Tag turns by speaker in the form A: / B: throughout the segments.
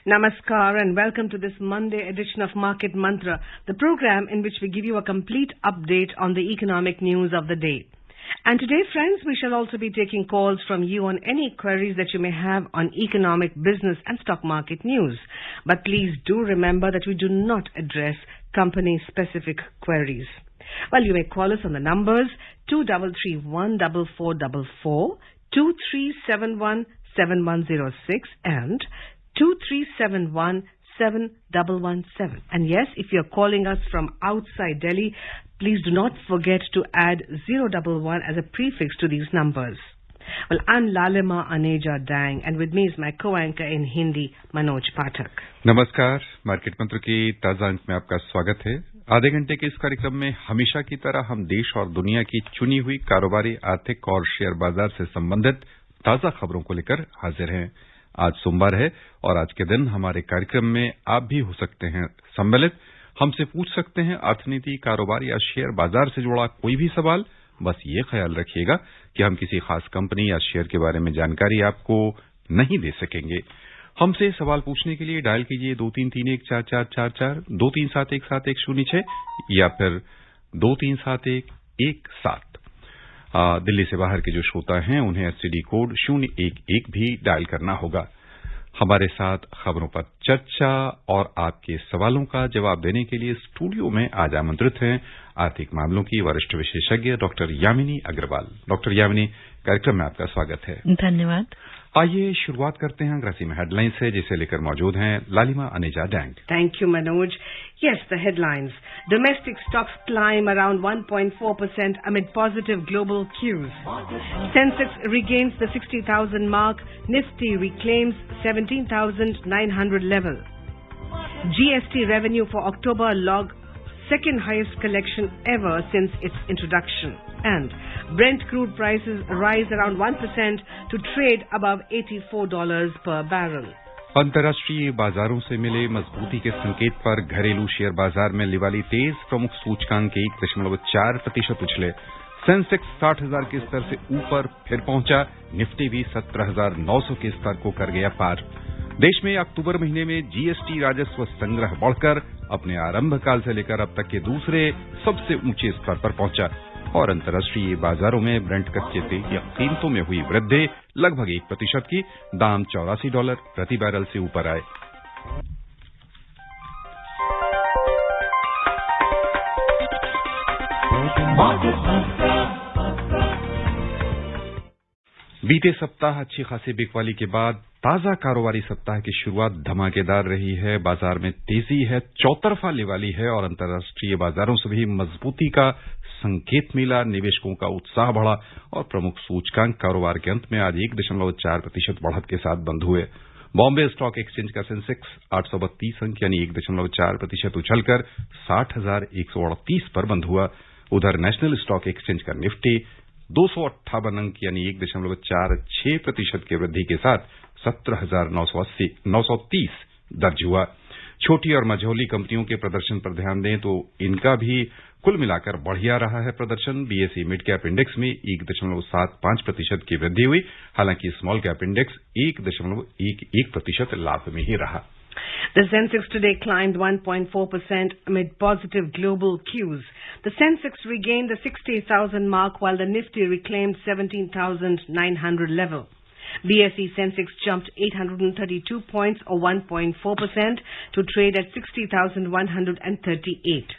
A: Namaskar and welcome to this Monday edition of Market Mantra, the program in which we give you a complete update on the economic news of the day. And today, friends, we shall also be taking calls from you on any queries that you may have on economic, business and stock market news. But please do remember that we do not address company-specific queries. Well, you may call us on the numbers 23314444, 23717106 and 23717117. And yes, if you're calling us from outside Delhi, please do not forget to add 011 as a prefix to these numbers. Well, I'm Lalima Aneja Dang, and with me is my co-anchor in Hindi, Manoj Pathak.
B: नमस्कार, market मंत्र की ताजा अंक में आपका स्वागत है। आधे घंटे के इस कार्यक्रम में हमेशा की तरह हम देश और दुनिया की चुनी हुई कारोबारी, आर्थिक और शेयर बाजार से संबंधित ताजा खबरों को लेकर हाजिर हैं। आज सोमवार है और आज के दिन हमारे कार्यक्रम में आप भी हो सकते हैं सम्मिलित। हमसे पूछ सकते हैं अर्थनीति, कारोबार या शेयर बाजार से जुड़ा कोई भी सवाल। बस ये ख्याल रखिएगा कि हम किसी खास कंपनी या शेयर के बारे में जानकारी आपको नहीं दे सकेंगे। हमसे सवाल पूछने के लिए डायल कीजिए 23314444, 23717106 या फिर 237117। दिल्ली से बाहर के जो श्रोता हैं उन्हें एसटीडी कोड 011 भी डायल करना होगा। हमारे साथ खबरों पर चर्चा और आपके सवालों का जवाब देने के लिए स्टूडियो में आज आमंत्रित हैं आर्थिक मामलों की वरिष्ठ विशेषज्ञ डॉक्टर यामिनी अग्रवाल। डॉक्टर यामिनी, कार्यक्रम में आपका स्वागत है।
C: धन्यवाद।
B: आइए शुरुआत करते हैं अंग्रेजी में हेडलाइंस से, जिसे लेकर मौजूद हैं लालिमा Aneja dang.
A: Thank you, Manoj. Yes, the headlines. Domestic stocks climb around 1.4% amid positive global cues. Sensex regains the 60,000 mark. Nifty reclaims 17,900 level. GST revenue for October logged second highest collection ever since its introduction. And Brent crude prices rise around 1% to trade above $84 per barrel.
B: अंतर्राष्ट्रीय बाजारों से मिले मजबूती के संकेत पर घरेलू share बाजार में लिवाली तेज। प्रमुख सूचकांक 1.4% उछले। सेंसेक्स 60,000 के स्तर से ऊपर फिर पहुंचा। निफ्टी भी 17,900 के स्तर को कर गया पार। देश में अक्टूबर महीने में जीएसटी राजस्व संग्रह बढ़कर अपने आरंभ काल से लेकर अब तक के दूसरे सबसे ऊंचे स्तर पर पहुंचा और अंतर्राष्ट्रीय बाजारों में ब्रेंट कच्चे तेल की कीमतों में हुई वृद्धि लगभग 1% की। दाम $84 प्रति बैरल से ऊपर आए। बीते सप्ताह अच्छी खासी बिकवाली के बाद ताजा कारोबारी सप्ताह की शुरुआत धमाकेदार रही है। बाजार में तेजी है, चौतरफा लिवाली है और अंतर्राष्ट्रीय बाजारों से भी मजबूती का संकेत मिला। निवेशकों का उत्साह बढ़ा और प्रमुख सूचकांक कारोबार के अंत में आज 1.4% बढ़त के साथ बंद हुए। बॉम्बे स्टॉक एक्सचेंज का सेंसेक्स 832 अंक यानी 1.4% उछलकर 60,138 पर बंद हुआ। उधर नेशनल स्टॉक एक्सचेंज का निफ्टी 258 अंक यानी 1.46% की वृद्धि के साथ 17,930 दर्ज हुआ। छोटी और मझौली कंपनियों के प्रदर्शन पर ध्यान दें तो इनका भी कुल मिलाकर बढ़िया रहा है प्रदर्शन। बीएसई मिड कैप इंडेक्स में 1.75% की वृद्धि हुई, हालांकि स्मॉल कैप इंडेक्स 1.11% लाभ में ही रहा।
A: The Sensex today climbed 1.4% amid positive global cues. The Sensex regained the 60,000 mark while the Nifty reclaimed 17,900 level. BSE Sensex jumped 832 points or 1.4% to trade at 60,138.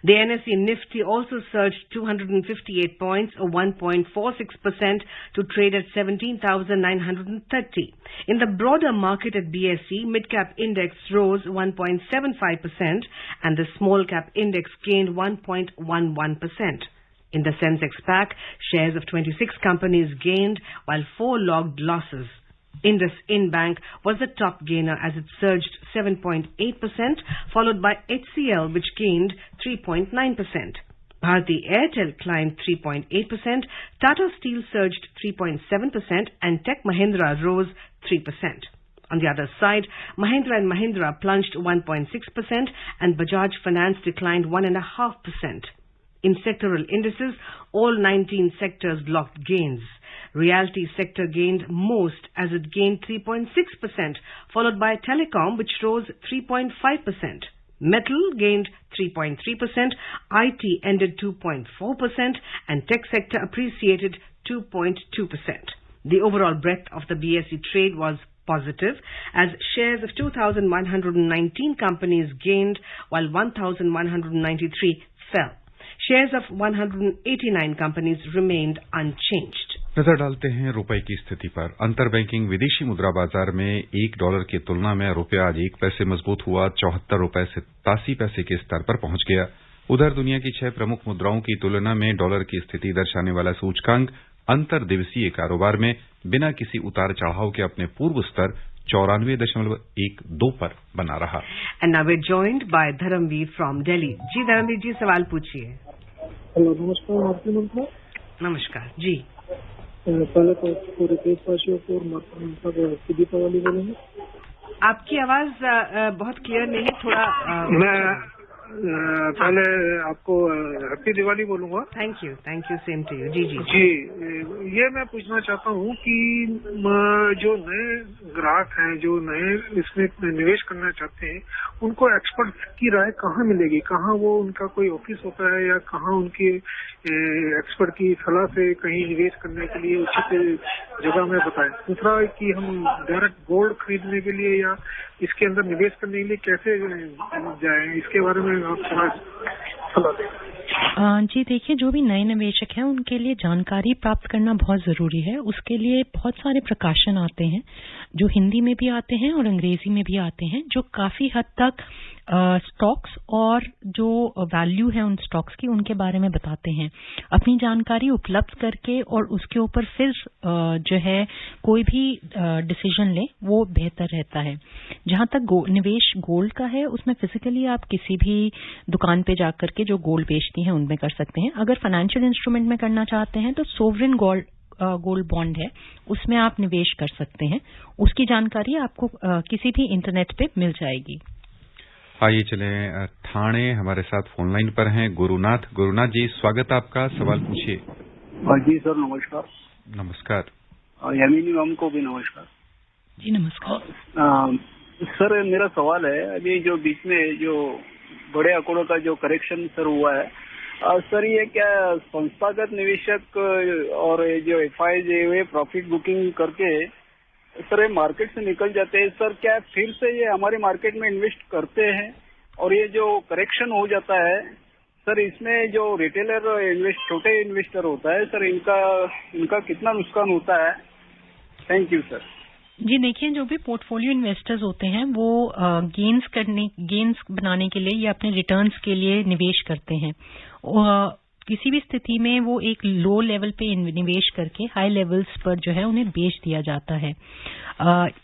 A: The NSE Nifty also surged 258 points or 1.46% to trade at 17,930. In the broader market at BSE, mid-cap index rose 1.75% and the small-cap index gained 1.11%. In the Sensex pack, shares of 26 companies gained while 4 logged losses. IndusInd Bank was the top gainer as it surged 7.8%, followed by HCL, which gained 3.9%. Bharti Airtel climbed 3.8%, Tata Steel surged 3.7%, and Tech Mahindra rose 3%. On the other side, Mahindra & Mahindra plunged 1.6% and Bajaj Finance declined 1.5%. In sectoral indices, all 19 sectors locked gains. Realty sector gained most as it gained 3.6%, followed by telecom, which rose 3.5%. Metal gained 3.3%, IT ended 2.4%, and tech sector appreciated 2.2%. The overall breadth of the BSE trade was positive, as shares of 2,119 companies gained, while 1,193 fell. Shares of 189 companies remained unchanged.
B: नजर डालते हैं रुपए की स्थिति पर। अंतर banking विदेशी मुद्रा बाजार में $1 की तुलना में रुपया आज 1 पैसे मजबूत हुआ, 74 रुपए 87 पैसे के स्तर पर पहुंच गया। उधर दुनिया की 6 प्रमुख मुद्राओं की तुलना में डॉलर की स्थिति दर्शाने वाला सूचकांक अंतर दिवसीय कारोबार में बिना किसी उतार चढ़ाव के अपने पूर्व स्तर 94.12 पर बना रहा।
A: And now we're joined by Dharmveer from Delhi. जी धर्मवीर जी, सवाल पूछिए।
C: हेलो, नमस्कार आरती मंत्रा।
A: नमस्कार जी।
C: पहले तो पूरे देशवासियों को हैप्पी दीपावली बोलेंगे।
A: आपकी आवाज बहुत क्लियर नहीं, थोड़ा
C: मैं पहले आपको हैप्पी दिवाली बोलूंगा।
A: Thank you same to you. जी जी
C: जी, ये मैं पूछना चाहता हूँ कि जो नए ग्राहक हैं, जो नए इसमें निवेश करना चाहते हैं, उनको एक्सपर्ट की राय कहाँ मिलेगी? कहाँ वो उनका कोई ऑफिस होता है या कहाँ उनकी एक्सपर्ट की सलाह से कहीं निवेश करने के लिए उचित जगह में बताएं। दूसरा कि हम डायरेक्ट गोल्ड खरीदने के लिए या इसके अंदर निवेश करने के लिए कैसे जाएं, इसके बारे में आप थोड़ा सलाह दें।
D: जी देखिए, जो भी नए निवेशक हैं उनके लिए जानकारी प्राप्त करना बहुत जरूरी है। उसके लिए बहुत सारे प्रकाशन आते हैं जो हिंदी में भी आते हैं और अंग्रेजी में भी आते हैं, जो काफी हद तक स्टॉक्स और जो वैल्यू है उन स्टॉक्स की उनके बारे में बताते हैं। अपनी जानकारी उपलब्ध करके और उसके ऊपर फिर जो है कोई भी डिसीजन ले, वो बेहतर रहता है। जहां तक निवेश गोल्ड का है, उसमें फिजिकली आप किसी भी दुकान पे जाकर के जो गोल्ड बेचती हैं उनमें कर सकते हैं। अगर फाइनेंशियल इंस्ट्रूमेंट में करना चाहते हैं तो सोवरेन गोल्ड बॉन्ड है, उसमें आप निवेश कर सकते हैं। उसकी जानकारी आपको किसी भी इंटरनेट पे मिल जाएगी।
B: आइए चले ठाणे, हमारे साथ फोन लाइन पर हैं गुरुनाथ। गुरुनाथ जी, स्वागत आपका, सवाल पूछिए।
E: जी सर, नमस्कार।
B: नमस्कार।
E: यामिनी मैम को भी नमस्कार।
D: जी नमस्कार।
E: सर, मेरा सवाल है, अभी जो बीच में जो बड़े आंकड़ों का जो करेक्शन सर हुआ है, सर ये क्या संस्थागत निवेशक और जो एफआई हुए प्रॉफिट बुकिंग करके सर ये मार्केट से निकल जाते हैं, सर क्या फिर से ये हमारे मार्केट में इन्वेस्ट करते हैं? और ये जो करेक्शन हो जाता है सर, इसमें जो रिटेलर छोटे इन्वेस्टर होता है सर, इनका कितना नुकसान होता है? Thank you sir.
D: जी देखिए, जो भी पोर्टफोलियो इन्वेस्टर्स होते हैं वो गेन्स बनाने के लिए या अपने रिटर्न्स के लिए निवेश करते हैं। किसी भी स्थिति में वो एक लो लेवल पे निवेश करके हाई लेवल्स पर जो है उन्हें बेच दिया जाता है।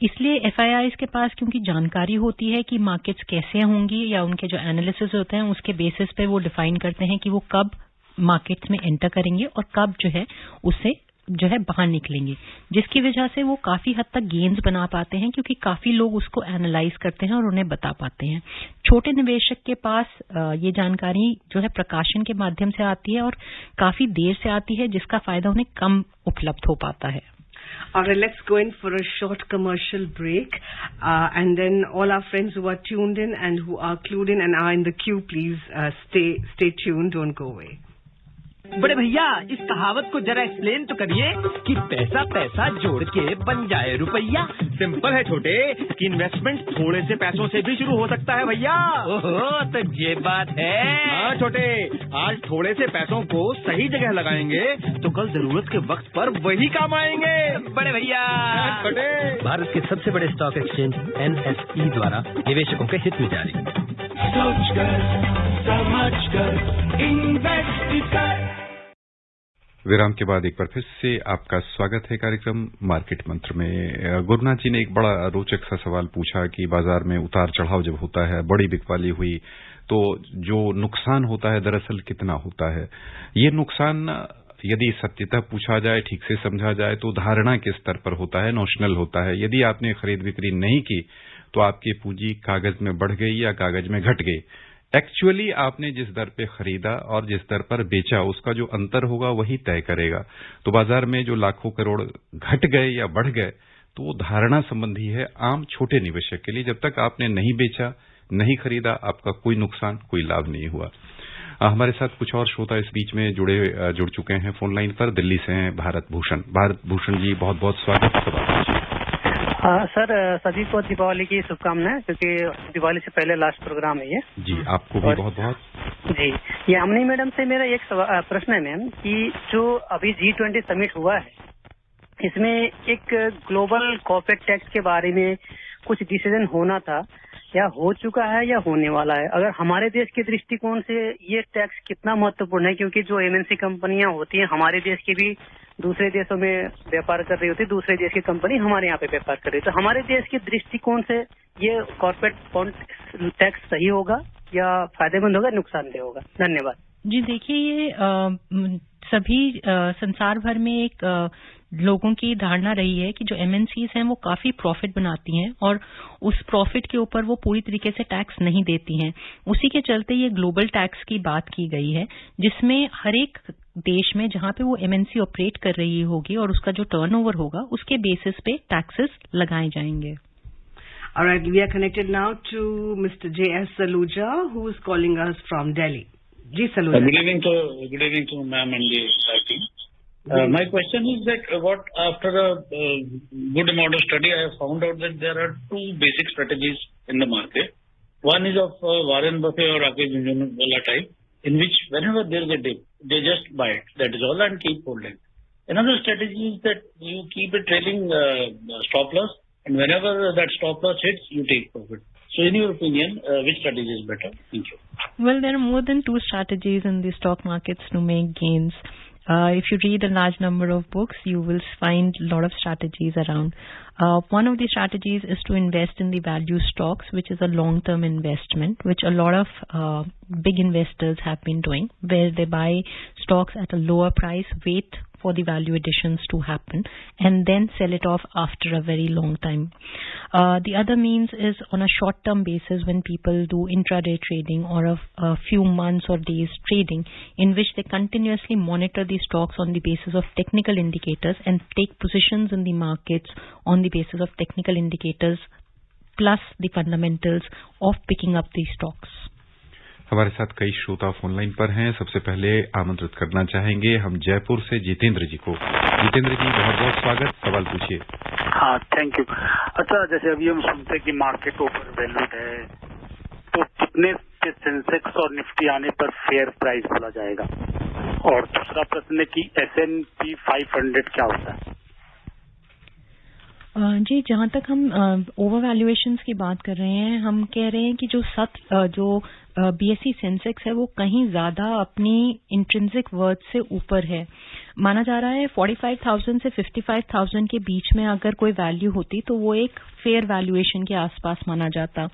D: इसलिए एफआईआईज के पास क्योंकि जानकारी होती है कि मार्केट्स कैसे होंगी, या उनके जो एनालिसिस होते हैं उसके बेसिस पे वो डिफाइन करते हैं कि वो कब मार्केट्स में एंटर करेंगे और कब जो है उससे जो है बाहर निकलेंगे, जिसकी वजह से वो काफी हद तक गेन्स बना पाते हैं, क्योंकि काफी लोग उसको एनालाइज करते हैं और उन्हें बता पाते हैं। छोटे निवेशक के पास ये जानकारी जो है प्रकाशन के माध्यम से आती है और काफी देर से आती है, जिसका फायदा उन्हें कम उपलब्ध हो पाता है।
A: Alright, let's go in for a short commercial break, and then all our friends who are tuned in and who are clued in and are in the queue, please stay tuned, don't go away.
F: बड़े भैया, इस कहावत को जरा explain तो करिए कि पैसा पैसा जोड़ के बन जाए रुपया। सिंपल है छोटे, कि इन्वेस्टमेंट थोड़े से पैसों से भी शुरू हो सकता है भैया। ओहो, तो ये बात है। हाँ छोटे, आज थोड़े से पैसों को सही जगह लगाएंगे तो कल जरूरत के वक्त पर वही काम आएंगे। बड़े भैया छोटे।
G: भारत के सबसे बड़े स्टॉक एक्सचेंज NSE द्वारा निवेशकों के हित में जारी।
F: सोच कर समझ कर इन्वेस्ट कर।
B: विराम के बाद एक बार फिर से आपका स्वागत है कार्यक्रम मार्केट मंत्र में। गुरुनाथ जी ने एक बड़ा रोचक सा सवाल पूछा कि बाजार में उतार चढ़ाव जब होता है, बड़ी बिकवाली हुई, तो जो नुकसान होता है दरअसल कितना होता है। ये नुकसान यदि सत्यतः पूछा जाए, ठीक से समझा जाए, तो धारणा के स्तर पर होता है, नोशनल होता है। यदि आपने खरीद बिक्री नहीं की तो आपकी पूंजी कागज में बढ़ गई या कागज में घट गई। एक्चुअली आपने जिस दर पे खरीदा और जिस दर पर बेचा उसका जो अंतर होगा वही तय करेगा। तो बाजार में जो लाखों करोड़ घट गए या बढ़ गए तो वो धारणा संबंधी है आम छोटे निवेशक के लिए। जब तक आपने नहीं बेचा, नहीं खरीदा, आपका कोई नुकसान, कोई लाभ नहीं हुआ। हमारे साथ कुछ और श्रोता इस बीच में जुड़ चुके हैं फोन लाइन पर। दिल्ली से हैं भारत भूषण जी, बहुत बहुत स्वागत।
H: सर, सभी को दीपावली की शुभकामनाएं, क्योंकि दिवाली से पहले लास्ट प्रोग्राम है ये।
B: जी, आपको भी बहुत बहुत।
H: जी, यामिनी मैडम से मेरा एक प्रश्न है मैम, कि जो अभी G20 समिट हुआ है, इसमें एक ग्लोबल कॉर्पोरेट टैक्स के बारे में कुछ डिसीजन होना था, या हो चुका है या होने वाला है? अगर हमारे देश के दृष्टिकोण से ये टैक्स कितना महत्वपूर्ण है, क्योंकि जो MNC कंपनियां होती हैं हमारे देश की भी दूसरे देशों में व्यापार कर रही होती है, दूसरे देश की कंपनी हमारे यहाँ पे व्यापार कर रही है, तो हमारे देश के दृष्टिकोण से ये कॉर्पोरेट टैक्स सही होगा या फायदेमंद होगा, नुकसानदेह होगा? धन्यवाद
D: जी। देखिए, ये सभी संसार भर में एक लोगों की धारणा रही है कि जो MNCs हैं वो काफी प्रॉफिट बनाती हैं और उस प्रॉफिट के ऊपर वो पूरी तरीके से टैक्स नहीं देती हैं। उसी के चलते ये ग्लोबल टैक्स की बात की गई है, जिसमें हर एक देश में जहां पे वो MNC ऑपरेट कर रही होगी और उसका जो टर्नओवर होगा उसके बेसिस पे टैक्सेस लगाए जाएंगे।
A: All right, we are connected now to Mr. J.S. Saluja, who is calling us from Delhi. Ji Saluja.
I: Good evening to ma'am and the team. My question is that after a good amount of study, I have found out that there are two basic strategies in the market. One is of Warren Buffett or Rakesh Jhunjhunwala type, in which whenever there is a dip, they just buy it. That is all, and keep holding. Another strategy is that you keep a trailing stop loss, and whenever that stop loss hits, you take profit. So in your opinion, which strategy is better? Thank you.
D: Well, there are more than two strategies in the stock markets to make gains. If you read a large number of books, you will find a lot of strategies around. One of the strategies is to invest in the value stocks, which is a long-term investment, which a lot of big investors have been doing, where they buy stocks at a lower price, wait for the value additions to happen, and then sell it off after a very long time. The other means is on a short-term basis, when people do intraday trading or a few months or days trading, in which they continuously monitor the stocks on the basis of technical indicators and take positions in the markets on the basis of technical indicators plus the fundamentals of picking up these stocks.
B: हमारे साथ कई श्रोता phone line पर हैं। सबसे पहले आमंत्रित करना चाहेंगे हम जयपुर से जितेंद्र जी को। जितेंद्र जी, बहुत बहुत स्वागत, सवाल पूछिए।
J: हाँ, थैंक यू। अच्छा, जैसे अभी हम सुनते हैं कि मार्केट ओवर वैल्यूड है, तो कितने के सेंसेक्स और निफ्टी आने पर फेयर प्राइस बोला जाएगा? और दूसरा प्रश्न है कि S&P 500 क्या होता है?
D: जी, जहां तक हम ओवर वैल्यूएशंस की बात कर रहे हैं, हम कह रहे हैं कि जो BSE सेंसेक्स है वो कहीं ज्यादा अपनी इंट्रिंसिक वर्थ से ऊपर है। माना जा रहा है 45,000 से 55,000 के बीच में अगर कोई वैल्यू होती तो वो एक फेयर वैल्यूएशन के आसपास माना जाता,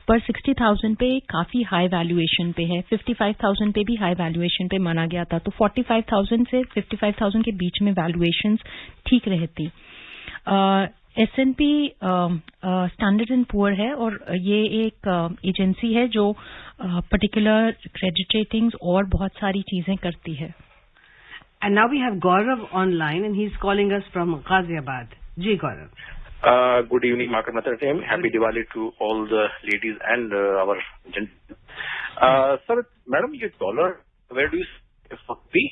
D: पर 60,000 पे काफी हाई वैल्यूएशन पे है, 55,000 पे भी हाई वैल्यूएशन पे माना गया था, तो 45,000 से 55,000 के बीच में वैल्यूएशंस ठीक रहती। S&P स्टैंडर्ड एंड पुअर है और ये एक एजेंसी है जो पर्टिकुलर क्रेडिट रेटिंग्स और बहुत सारी चीजें करती है।
A: And now we have Gaurav online and he's calling us from Ghaziabad. Ji Gaurav.
K: Good evening, Market Method team. Happy Diwali to all the ladies and our gentlemen. Sir, madam, your dollar, where do you see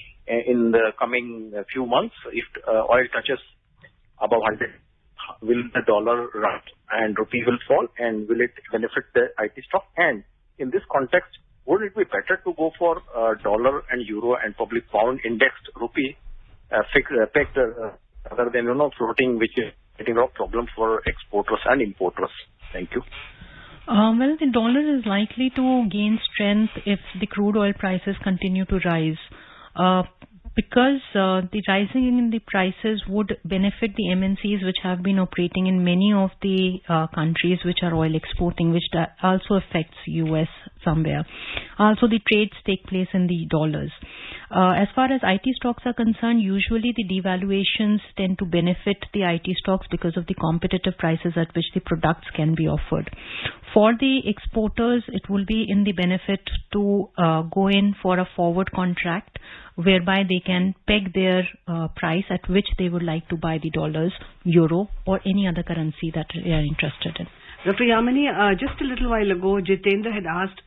K: in the coming few months? If oil touches above 100, will the dollar rise and rupee will fall, and will it benefit the IT stock? And in this context, would it be better to go for dollar and euro and probably pound indexed rupee pegged rather than floating, which is getting a problem for exporters and importers? Thank you.
D: Well, the dollar is likely to gain strength if the crude oil prices continue to rise. Because the rising in the prices would benefit the MNCs which have been operating in many of the countries which are oil exporting, which also affects US somewhere. Also, the trades take place in the dollars. As far as IT stocks are concerned, usually the devaluations tend to benefit the IT stocks because of the competitive prices at which the products can be offered. For the exporters, it will be in the benefit to go in for a forward contract whereby they can peg their price at which they would like to buy the dollars, euro, or any other currency that they are interested in.
A: Dr. Yamini, just a little while ago, Jitendra had asked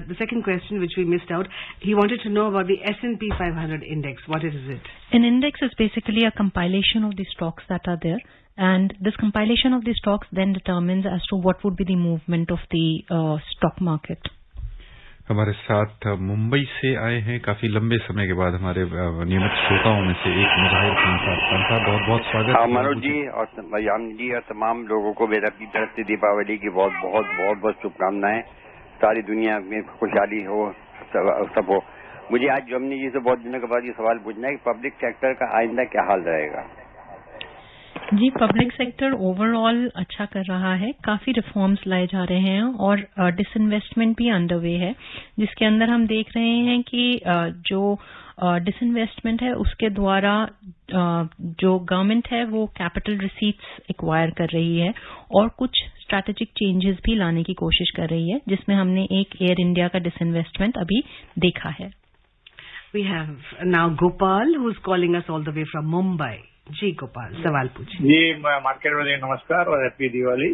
A: the second question, which we missed out. He wanted to know about the S&P 500 index. What is it?
D: An index is basically a compilation of the stocks that are there, and this compilation of the stocks then determines as to what would be the movement of the stock market.
B: हमारे साथ मुंबई से आए हैं काफी लंबे समय के बाद हमारे नियमित श्रोताओं में से एक मुजाहिर खान साहब, बहुत बहुत स्वागत।
L: मनोज जी और यामिनी जी और तमाम लोगों को मेरा अपनी तरफ से दीपावली की बहुत शुभकामनाएं। सारी दुनिया में खुशहाली हो, सब हो। मुझे आज यामिनी जी से बहुत दिनों के बाद ये सवाल पूछना है कि पब्लिक सेक्टर का आइंदा क्या हाल रहेगा?
D: जी, पब्लिक सेक्टर ओवरऑल अच्छा कर रहा है, काफी रिफॉर्म्स लाए जा रहे हैं और डिसइन्वेस्टमेंट भी अंडरवे है, जिसके अंदर हम देख रहे हैं कि जो डिसइन्वेस्टमेंट है उसके द्वारा जो गवर्नमेंट है वो कैपिटल रिसीट्स एक्वायर कर रही है और कुछ स्ट्रैटेजिक चेंजेस भी लाने की कोशिश कर रही है, जिसमें हमने एक एयर इंडिया का डिसइन्वेस्टमेंट अभी देखा है।
A: We have now Gopal, who is calling us all the way from Mumbai. जी गोपाल, सवाल पूछिए।
M: जी, मार्केट वाले नमस्कार और हैप्पी दिवाली।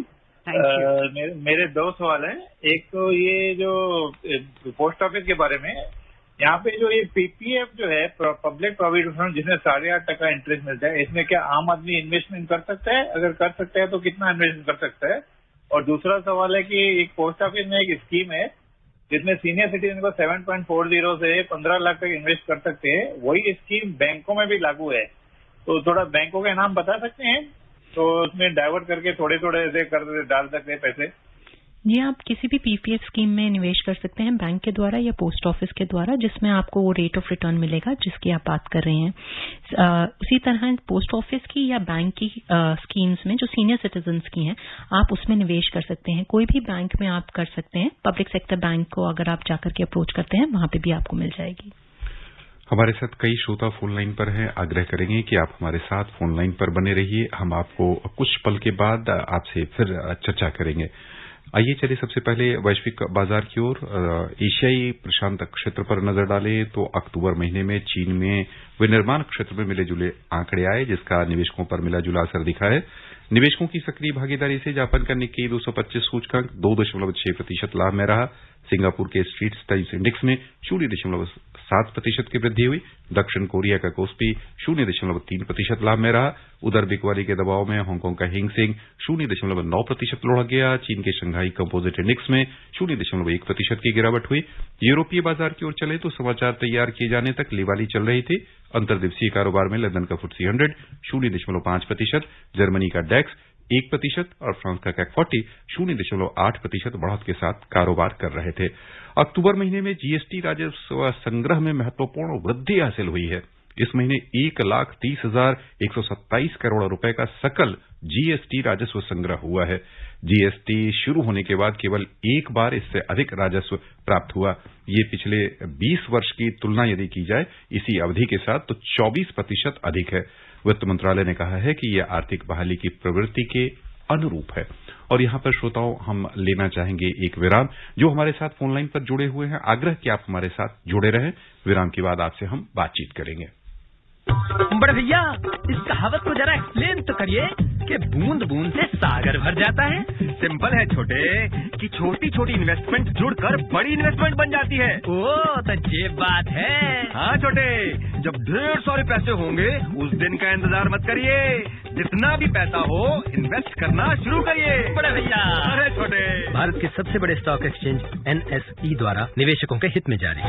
M: मेरे दो सवाल हैं। एक तो ये जो पोस्ट ऑफिस के बारे में, यहाँ पे जो ये पीपीएफ जो है पब्लिक प्रोविडेंट फंड, जिसमें 8.5% इंटरेस्ट मिलता है, इसमें क्या आम आदमी इन्वेस्टमेंट कर सकता है? अगर कर सकता है तो कितना इन्वेस्टमेंट कर सकता है? और दूसरा सवाल है कि एक पोस्ट ऑफिस में एक स्कीम है जिसमें सीनियर सिटीजन को 7.40 से 15 लाख तक इन्वेस्ट कर सकते हैं, वही स्कीम बैंकों में भी लागू है। तो थोड़ा बैंकों के नाम बता सकते हैं, तो उसमें डाइवर्ट करके थोड़े थोड़े ऐसे कर डाल सकते हैं पैसे।
D: जी, आप किसी भी पीपीएफ स्कीम में निवेश कर सकते हैं, बैंक के द्वारा या पोस्ट ऑफिस के द्वारा, जिसमें आपको वो रेट ऑफ रिटर्न मिलेगा जिसकी आप बात कर रहे हैं। उसी तरह पोस्ट ऑफिस की या बैंक की स्कीम्स में जो सीनियर सिटीजन्स की हैं, आप उसमें निवेश कर सकते हैं। कोई भी बैंक में आप कर सकते हैं। पब्लिक सेक्टर बैंक को अगर आप जाकर के अप्रोच करते हैं, वहां पे भी आपको मिल जाएगी।
B: हमारे साथ कई श्रोता फोन लाइन पर हैं। आग्रह करेंगे कि आप हमारे साथ फोन लाइन पर बने रहिए। हम आपको कुछ पल के बाद आपसे फिर चर्चा करेंगे। आइए चलिए सबसे पहले वैश्विक बाजार की ओर एशियाई प्रशांत क्षेत्र पर नजर डालें तो अक्टूबर महीने में चीन में विनिर्माण क्षेत्र में मिले जुले आंकड़े आए, जिसका निवेशकों पर मिला जुला असर दिखा है। निवेशकों की सक्रिय भागीदारी से जापान का निक्केई 225 सूचकांक 2.6% लाभ में रहा। सिंगापुर के स्ट्रीट्स टाइम्स इंडेक्स में 0.7% की वृद्धि हुई। दक्षिण कोरिया का कोस्पी 0.3% लाभ में रहा। उधर बिकवाली के दबाव में हांगकांग का हिंग सेंग 0.9% लुढ़क गया। चीन के शंघाई कंपोजिट इंडेक्स में 0.1% की गिरावट हुई। यूरोपीय बाजार की ओर चले तो समाचार तैयार किए जाने तक लिवाली चल रही थी। अंतर्दिवसीय कारोबार में लंदन का FTSE 100 0.5%, जर्मनी का डैक्स 1% और फ्रांस का CAC 40 0.8% बढ़त के साथ कारोबार कर रहे थे। अक्टूबर महीने में जीएसटी राजस्व संग्रह में महत्वपूर्ण वृद्धि हासिल हुई है। इस महीने 1,30,127 करोड़ रुपए का सकल जीएसटी राजस्व संग्रह हुआ है। जीएसटी शुरू होने के बाद केवल एक बार इससे अधिक राजस्व प्राप्त हुआ। ये पिछले 20 वर्ष की तुलना यदि की जाए इसी अवधि के साथ तो 24% अधिक है। वित्त मंत्रालय ने कहा है कि यह आर्थिक बहाली की प्रवृत्ति के अनुरूप है। और यहां पर श्रोताओं हम लेना चाहेंगे एक विराम। जो हमारे साथ फोन लाइन पर जुड़े हुए हैं, आग्रह कि आप हमारे साथ जुड़े रहें। विराम के बाद आपसे हम बातचीत करेंगे।
F: बड़े भैया, इस कहावत को जरा एक्सप्लेन तो करिए कि बूंद बूंद से सागर भर जाता है। सिंपल है छोटे कि छोटी छोटी इन्वेस्टमेंट जुड़कर बड़ी इन्वेस्टमेंट बन जाती है। ओ तो ये बात है। हाँ छोटे, जब ढेर सारे पैसे होंगे उस दिन का इंतजार मत करिए। जितना भी पैसा हो इन्वेस्ट करना शुरू करिए बड़े भैया। अरे छोटे,
G: भारत के सबसे बड़े स्टॉक एक्सचेंज NSE द्वारा निवेशकों के हित में जारी।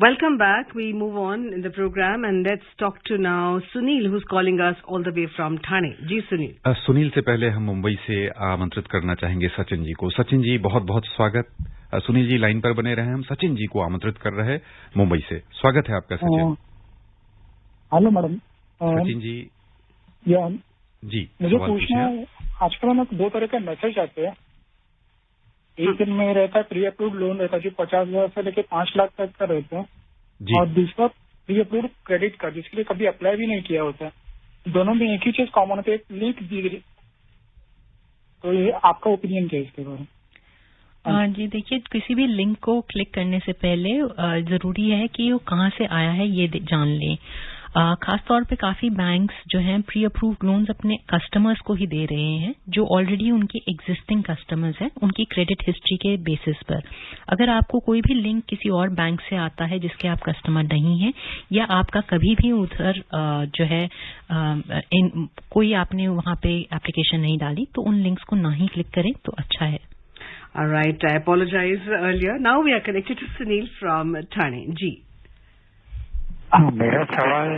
A: Welcome back. We move on in the program and let's talk to now Sunil, who's calling us all the way from Thane. जी सुनील।
B: सुनील से पहले हम मुंबई से आमंत्रित करना चाहेंगे सचिन जी को। सचिन जी बहुत बहुत स्वागत। सुनील जी लाइन पर बने रहे। हम सचिन जी को आमंत्रित कर रहे हैं मुंबई से। स्वागत है आपका सचिन।
N: Hello madam.
B: सचिन जी जी
N: मुझे पूछना है, आजकल हमें 2 तरह के मैसेज आते हैं। एक में रहता है प्री अप्रूव्ड लोन रहता है जो 50,000 से लेकर 5 लाख तक का रहता है, और दूसरा प्री अप्रूव्ड क्रेडिट कार्ड जिसके लिए कभी अप्लाई भी नहीं किया होता है। दोनों में एक ही चीज कॉमन होती है, एक लिंक दी गई। तो ये आपका ओपिनियन क्या है इसके बारे में?
D: जी देखिए, किसी भी लिंक को क्लिक करने से पहले जरूरी है कि वो कहाँ से आया है ये जान लें। खासतौर पे काफी बैंक्स जो हैं प्री अप्रूव्ड लोन्स अपने कस्टमर्स को ही दे रहे हैं जो ऑलरेडी उनके एग्जिस्टिंग कस्टमर्स हैं, उनकी क्रेडिट हिस्ट्री के बेसिस पर। अगर आपको कोई भी लिंक किसी और बैंक से आता है जिसके आप कस्टमर नहीं हैं, या आपका कभी भी उधर जो है कोई आपने वहां पे एप्लीकेशन नहीं डाली, तो उन लिंक्स को ना ही क्लिक करें तो अच्छा है।
A: All right, I apologize earlier. Now we are connected to Sunil from Thane. जी।
O: मेरा सवाल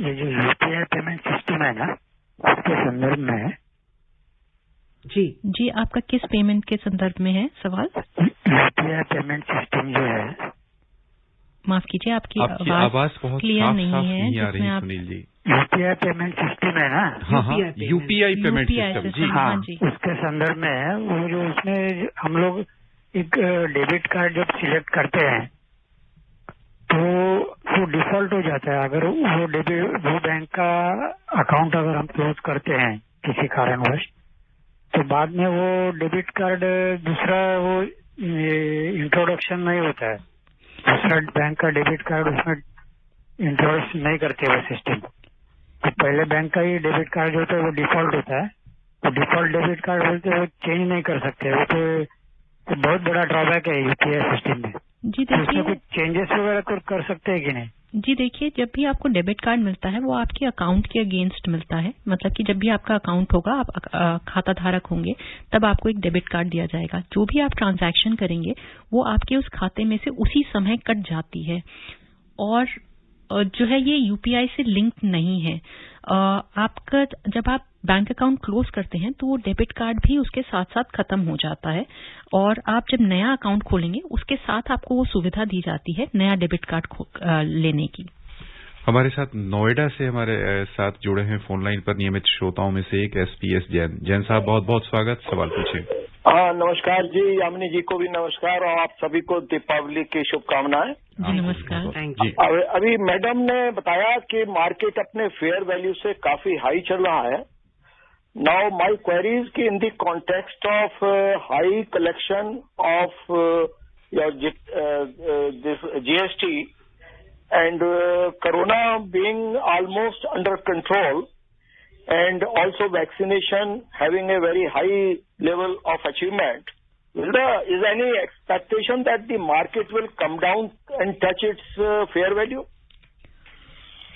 O: ये जो यूपीआई पेमेंट सिस्टम है ना, उसके संदर्भ में है।
D: जी, आपका किस पेमेंट के संदर्भ में है सवाल?
O: यूपीआई पेमेंट सिस्टम जो है,
D: माफ कीजिए आपकी
B: आवाज बहुत
D: क्लियर नहीं है
B: नहीं आ रही Sunil ji.
O: UPI payment system है ना,
B: यूपीआई पेमेंट सिस्टम।
O: हाँ, उसके संदर्भ में है। वो जो उसमें हम लोग एक डेबिट कार्ड जब सिलेक्ट करते हैं तो वो डिफॉल्ट हो जाता है। अगर वो बैंक का अकाउंट अगर हम क्लोज करते हैं किसी कारणवश, तो बाद में वो डेबिट कार्ड दूसरा वो इंट्रोडक्शन नहीं होता है, दूसरा बैंक का डेबिट कार्ड उसमें इंट्रोड्यूस नहीं करते वो सिस्टम। तो पहले बैंक का ही डेबिट कार्ड जो होता है वो डिफॉल्ट होता है। तो डिफॉल्ट डेबिट कार्ड बोलते हैं वो चेंज नहीं कर सकते। वो तो बहुत बड़ा ड्रॉबैक है यूपीआई सिस्टम में।
D: जी देखिए,
O: उसमें कुछ चेंजेस वगैरह कर सकते हैं कि नहीं?
D: जी देखिए, जब भी आपको डेबिट कार्ड मिलता है वो आपके अकाउंट के अगेंस्ट मिलता है। मतलब कि जब भी आपका अकाउंट होगा, आप खाता धारक होंगे, तब आपको एक डेबिट कार्ड दिया जाएगा। जो भी आप ट्रांजैक्शन करेंगे वो आपके उस खाते में से उसी समय कट जाती है, और जो है ये यूपीआई से लिंक नहीं है। आपका जब आप बैंक अकाउंट क्लोज करते हैं तो वो डेबिट कार्ड भी उसके साथ साथ खत्म हो जाता है, और आप जब नया अकाउंट खोलेंगे उसके साथ आपको वो सुविधा दी जाती है नया डेबिट कार्ड लेने की।
B: हमारे साथ नोएडा से हमारे साथ जुड़े हैं फोन लाइन पर नियमित श्रोताओं में से एक एसपीएस जैन। जैन साहब, बहुत बहुत स्वागत, सवाल पूछिए।
P: हाँ, नमस्कार जी, यामिनी जी को भी नमस्कार, और आप सभी को दीपावली की शुभकामनाएं।
D: जी नमस्कार।
P: अभी मैडम ने बताया कि मार्केट अपने फेयर वैल्यू से काफी हाई चल रहा है। नाउ माय क्वेरी इज कि in the context of high collection of your this GST and corona being almost under control, and also vaccination having a very high level of achievement, is any expectation that the market will come down and touch its fair value?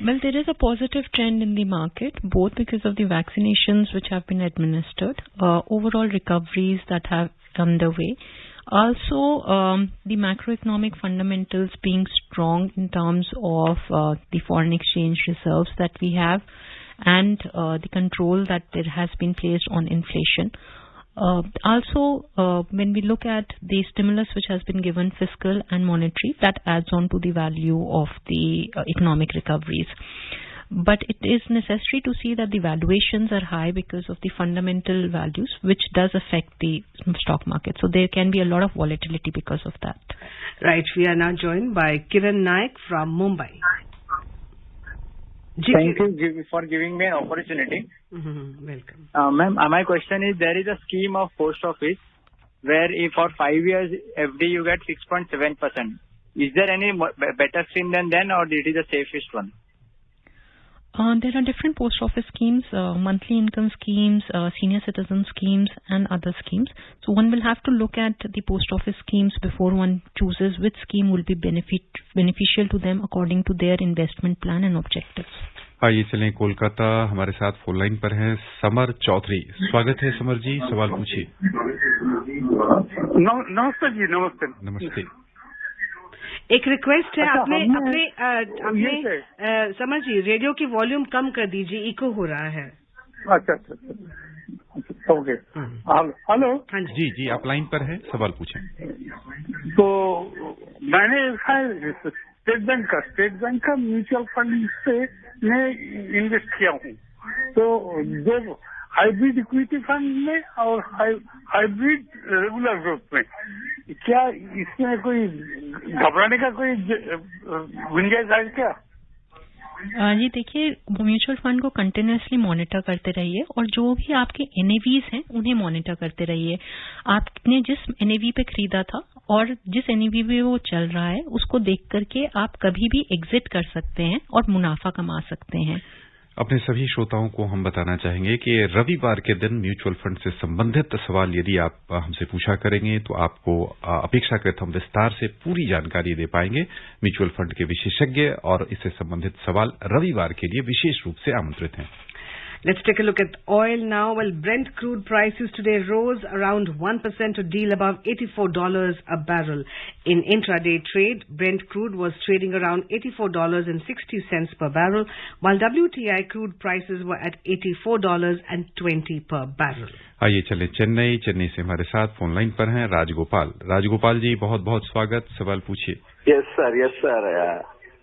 D: Well, there is a positive trend in the market, both because of the vaccinations which have been administered, overall recoveries that have come the way. Also, the macroeconomic fundamentals being strong in terms of the foreign exchange reserves that we have, and the control that there has been placed on inflation. Also, when we look at the stimulus which has been given, fiscal and monetary, that adds on to the value of the economic recoveries. But it is necessary to see that the valuations are high because of the fundamental values, which does affect the stock market. So there can be a lot of volatility because of that.
A: Right. We are now joined by Kiran Naik from Mumbai.
Q: Thank you for giving me an opportunity.
A: Welcome.
Q: Ma'am, my question is, there is a scheme of post office where if for 5 years FD you get 6.7%. Is there any better scheme than that, or it is the safest one?
D: There are different post office schemes, monthly income schemes, senior citizen schemes, and other schemes. So one will have to look at the post office schemes before one chooses which scheme will be beneficial to them according to their investment plan and objectives.
B: आइए चलें कोलकाता, हमारे साथ phone line पर हैं summer Chaudhary. स्वागत है summer जी, सवाल पूछिए।
R: नमस्ते जी। नमस्ते।
A: एक रिक्वेस्ट है, अपने समझ जी, रेडियो की वॉल्यूम कम कर दीजिए, इको हो रहा है।
R: अच्छा, ओके। हेलो।
B: हाँ जी, आप लाइन पर हैं, सवाल पूछें।
R: तो मैंने स्टेट बैंक का म्यूचुअल फंड से मैं इन्वेस्ट किया हूँ, तो जो हाइब्रिड इक्विटी फंड में और हाइब्रिड रेगुलर ग्रोथ में, क्या इसमें कोई घबराने का कोई गुंजाइश है क्या?
D: जी देखिए, म्यूचुअल फंड को कंटिन्यूअसली मॉनिटर करते रहिए और जो भी आपके एनएवीज हैं उन्हें मॉनिटर करते रहिए। आपने जिस एनएवी पे खरीदा था और जिस एनएवी पे वो चल रहा है उसको देख करके आप कभी भी एग्जिट कर सकते हैं और मुनाफा कमा सकते हैं।
B: अपने सभी श्रोताओं को हम बताना चाहेंगे कि रविवार के दिन म्यूचुअल फंड से संबंधित सवाल यदि आप हमसे पूछा करेंगे तो आपको अपेक्षाकृत हम विस्तार से पूरी जानकारी दे पाएंगे। म्यूचुअल फंड के विशेषज्ञ और इससे संबंधित सवाल रविवार के लिए विशेष रूप से आमंत्रित हैं।
A: Let's take a look at oil now. Well, Brent crude prices today rose around 1% to deal above $84 a barrel. In intraday trade, Brent crude was trading around $84.60 per barrel, while WTI crude prices were at $84.20 per barrel.
B: आइए चले चेन्नई से हमारे साथ phone line पर हैं राजगोपाल जी, बहुत बहुत स्वागत, सवाल पूछिए।
S: Yes sir.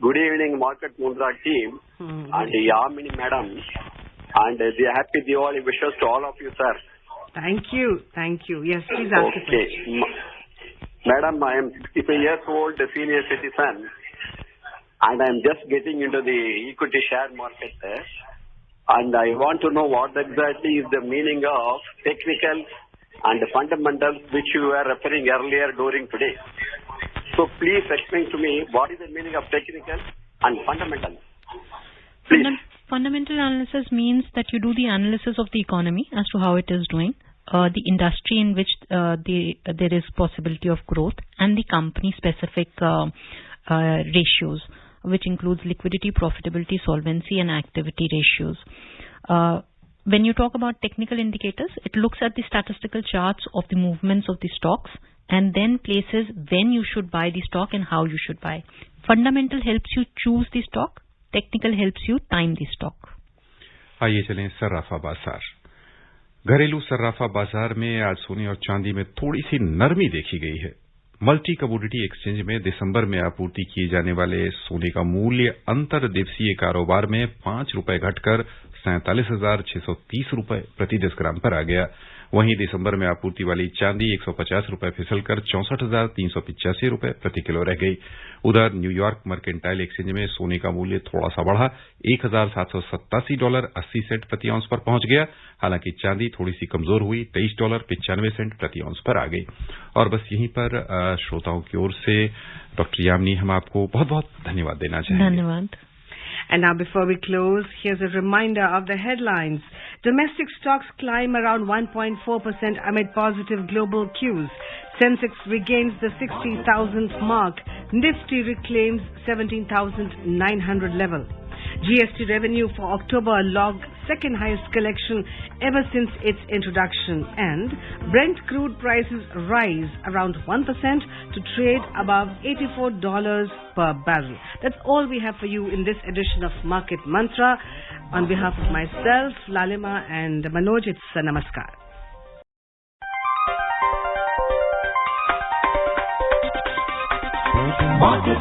S: Good evening, Market Mundra team and Yamini madam. And the happy Diwali wishes to all of you, sir.
A: Thank you. Yes, please ask.
S: Okay. Madam, I am 65 years old, senior citizen, and I am just getting into the equity share market there. And I want to know what exactly is the meaning of technical and fundamentals which you were referring earlier during today. So please explain to me what is the meaning of technical and fundamental. Please.
D: Fundamental analysis means that you do the analysis of the economy as to how it is doing, the industry in which there is possibility of growth, and the company-specific ratios, which includes liquidity, profitability, solvency, and activity ratios. When you talk about technical indicators, it looks at the statistical charts of the movements of the stocks and then places when you should buy the stock and how you should buy. Fundamental helps you choose the stock. Technical helps you time the stock.
B: आइए चलें सर्राफा बाजार। घरेलू सर्राफा बाजार में आज सोने और चांदी में थोड़ी सी नरमी देखी गई है। मल्टी कमोडिटी एक्सचेंज में दिसंबर में आपूर्ति किए जाने वाले सोने का मूल्य अंतर दिवसीय कारोबार में 5 रुपए घटकर 47,630 रुपए प्रति 10 ग्राम पर आ गया। वहीं दिसंबर में आपूर्ति वाली चांदी 150 रुपए फिसलकर 64,385 रुपए प्रति किलो रह गई। उधर न्यूयॉर्क मर्केंटाइल एक्सचेंज में सोने का मूल्य थोड़ा सा बढ़ा, $1,787.80 प्रति आउंस पर पहुंच गया। हालांकि चांदी थोड़ी सी कमजोर हुई, $23.95 प्रति आउंस पर आ गई। और बस यहीं पर श्रोताओं की ओर से डॉक्टर यामिनी, हम आपको बहुत बहुत धन्यवाद देना चाहेंगे।
D: धन्यवाद।
A: And now before we close, here's a reminder of the headlines. Domestic stocks climb around 1.4% amid positive global cues. Sensex regains the 60,000 mark. Nifty reclaims 17,900 level. GST revenue for October logged second highest collection ever since its introduction, and Brent crude prices rise around 1% to trade above $84 per barrel. That's all we have for you in this edition of Market Mantra. On behalf of myself, Lalima and Manoj, it's a namaskar. Market